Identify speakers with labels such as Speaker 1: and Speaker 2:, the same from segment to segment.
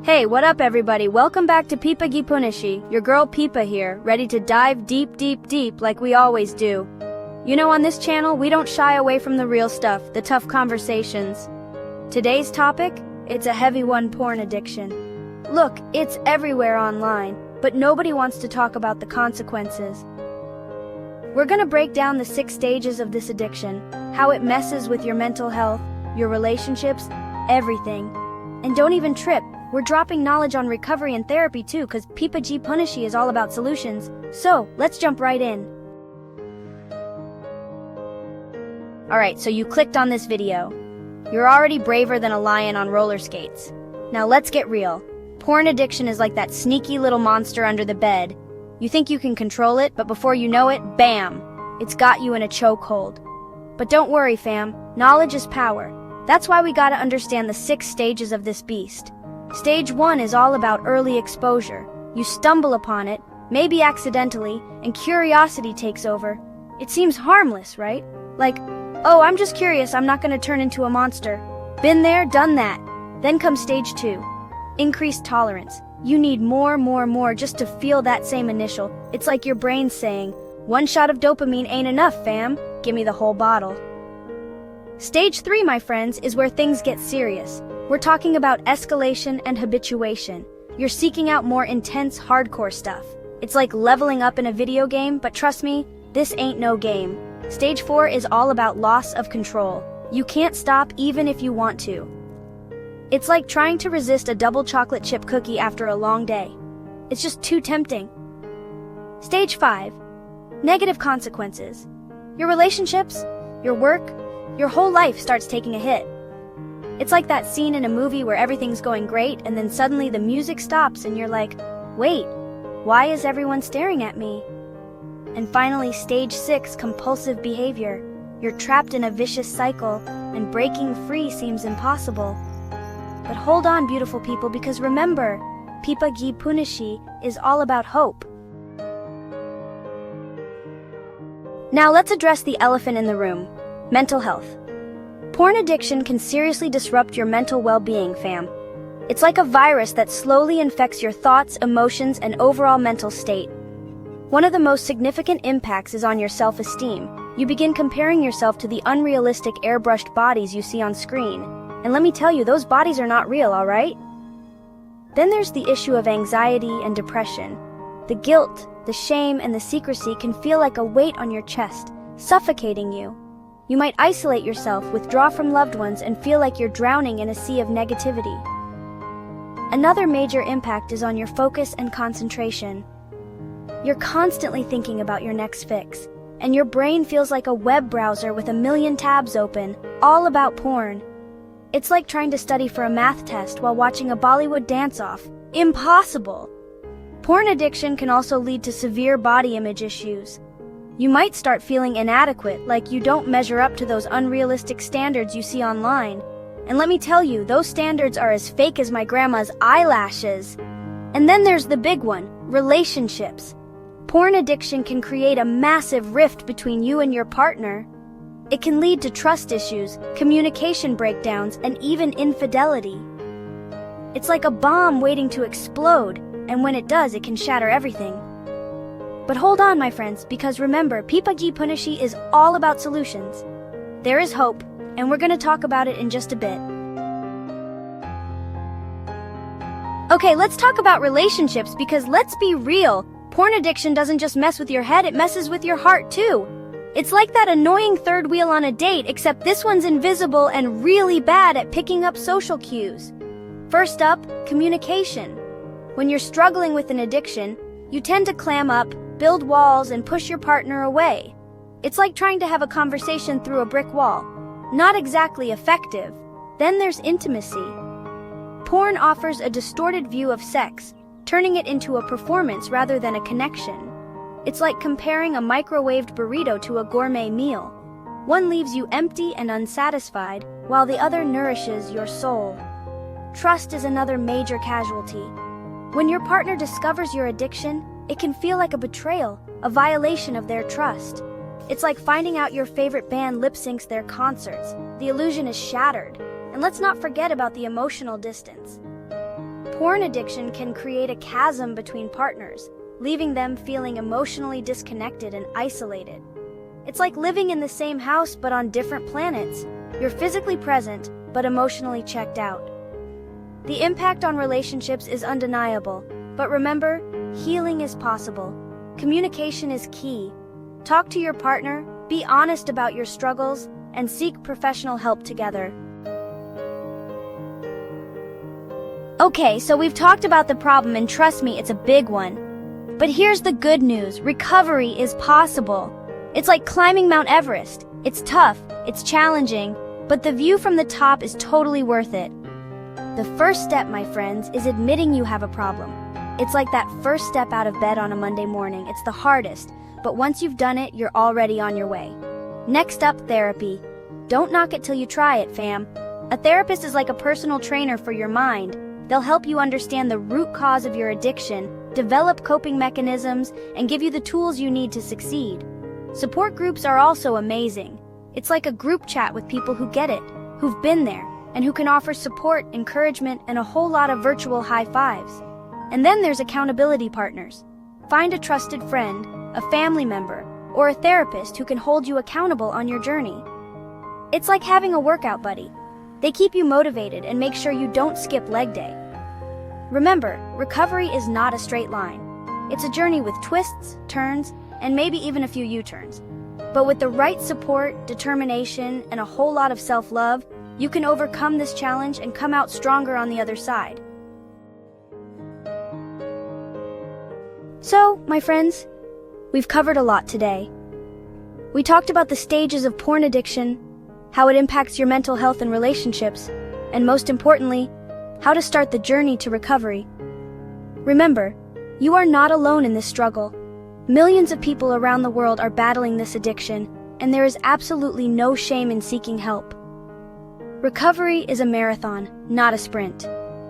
Speaker 1: Hey, what up everybody? Welcome back to PIPA GI PUNSHI. Your girl PIPA here, ready to dive deep like we always do. You know, on this channel, we don't shy away from the real stuff, the tough conversations. Today's topic? It's a heavy one, porn addiction. Look, it's everywhere online, but nobody wants to talk about the consequences. We're gonna break down the 6 stages of this addiction, how it messes with your mental health, your relationships, everything. And don't even trip. We're dropping knowledge on recovery and therapy too, because PIPA GI PUNSHI is all about solutions. So, let's jump right in. Alright, so you clicked on this video. You're already braver than a lion on roller skates. Now let's get real. Porn addiction is like that sneaky little monster under the bed. You think you can control it, but before you know it, bam! It's got you in a chokehold. But don't worry, fam. Knowledge is power. That's why we gotta understand the 6 stages of this beast. Stage 1 is all about early exposure. You stumble upon it, maybe accidentally, and curiosity takes over. It seems harmless, right? Like, oh, I'm just curious, I'm not gonna turn into a monster. Been there, done that. Then comes stage 2. Increased tolerance. You need more just to feel that same initial. It's like your brain saying, 1 shot of dopamine ain't enough, fam. Give me the whole bottle. Stage 3, my friends, is where things get serious. We're talking about escalation and habituation. You're seeking out more intense, hardcore stuff. It's like leveling up in a video game, but trust me, this ain't no game. Stage 4 is all about loss of control. You can't stop even if you want to. It's like trying to resist a double chocolate chip cookie after a long day. It's just too tempting. Stage 5. Negative consequences. Your relationships, your work, your whole life starts taking a hit. It's like that scene in a movie where everything's going great and then suddenly the music stops and you're like, wait, why is everyone staring at me? And finally, stage 6, compulsive behavior. You're trapped in a vicious cycle and breaking free seems impossible. But hold on, beautiful people, because remember, PIPA GI PUNSHI is all about hope. Now let's address the elephant in the room, mental health. Porn addiction can seriously disrupt your mental well-being, fam. It's like a virus that slowly infects your thoughts, emotions, and overall mental state. One of the most significant impacts is on your self-esteem. You begin comparing yourself to the unrealistic airbrushed bodies you see on screen. And let me tell you, those bodies are not real, alright? Then there's the issue of anxiety and depression. The guilt, the shame, and the secrecy can feel like a weight on your chest, suffocating you. You might isolate yourself, withdraw from loved ones, and feel like you're drowning in a sea of negativity. Another major impact is on your focus and concentration. You're constantly thinking about your next fix, and your brain feels like a web browser with a million tabs open, all about porn. It's like trying to study for a math test while watching a Bollywood dance-off. Impossible! Porn addiction can also lead to severe body image issues. You might start feeling inadequate, like you don't measure up to those unrealistic standards you see online. And let me tell you, those standards are as fake as my grandma's eyelashes. And then there's the big one, relationships. Porn addiction can create a massive rift between you and your partner. It can lead to trust issues, communication breakdowns, and even infidelity. It's like a bomb waiting to explode, and when it does, it can shatter everything. But hold on, my friends, because remember, PIPA GI PUNSHI is all about solutions. There is hope, and we're gonna talk about it in just a bit. Okay, let's talk about relationships, because let's be real, porn addiction doesn't just mess with your head, it messes with your heart too. It's like that annoying third wheel on a date, except this one's invisible and really bad at picking up social cues. First up, communication. When you're struggling with an addiction, you tend to clam up, build walls, and push your partner away. It's like trying to have a conversation through a brick wall. Not exactly effective. Then there's intimacy. Porn offers a distorted view of sex, turning it into a performance rather than a connection. It's like comparing a microwaved burrito to a gourmet meal. One leaves you empty and unsatisfied, while the other nourishes your soul. Trust is another major casualty. When your partner discovers your addiction, it can feel like a betrayal, a violation of their trust. It's like finding out your favorite band lip-syncs their concerts. The illusion is shattered. And let's not forget about the emotional distance. Porn addiction can create a chasm between partners, leaving them feeling emotionally disconnected and isolated. It's like living in the same house but on different planets. You're physically present, but emotionally checked out. The impact on relationships is undeniable, but remember, healing is possible. Communication is key. Talk to your partner, be honest about your struggles, and seek professional help together. Okay, so we've talked about the problem, and trust me, it's a big one. But here's the good news: recovery is possible. It's like climbing Mount Everest. It's tough, it's challenging, but the view from the top is totally worth it. The first step, my friends, is admitting you have a problem. It's like that first step out of bed on a Monday morning. It's the hardest, but once you've done it, you're already on your way. Next up, therapy. Don't knock it till you try it, fam. A therapist is like a personal trainer for your mind. They'll help you understand the root cause of your addiction, develop coping mechanisms, and give you the tools you need to succeed. Support groups are also amazing. It's like a group chat with people who get it, who've been there, and who can offer support, encouragement, and a whole lot of virtual high fives. And then there's accountability partners. Find a trusted friend, a family member, or a therapist who can hold you accountable on your journey. It's like having a workout buddy. They keep you motivated and make sure you don't skip leg day. Remember, recovery is not a straight line. It's a journey with twists, turns, and maybe even a few U-turns. But with the right support, determination, and a whole lot of self-love, you can overcome this challenge and come out stronger on the other side. So, my friends, we've covered a lot today. We talked about the stages of porn addiction, how it impacts your mental health and relationships, and most importantly, how to start the journey to recovery. Remember, you are not alone in this struggle. Millions of people around the world are battling this addiction, and there is absolutely no shame in seeking help. Recovery is a marathon, not a sprint.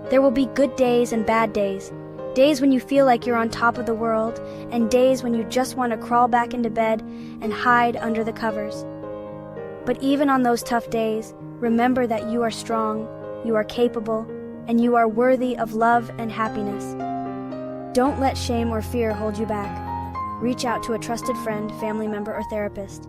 Speaker 1: There will be good days and bad days. Days when you feel like you're on top of the world, and days when you just want to crawl back into bed and hide under the covers. But even on those tough days, remember that you are strong, you are capable, and you are worthy of love and happiness. Don't let shame or fear hold you back. Reach out to a trusted friend, family member, or therapist.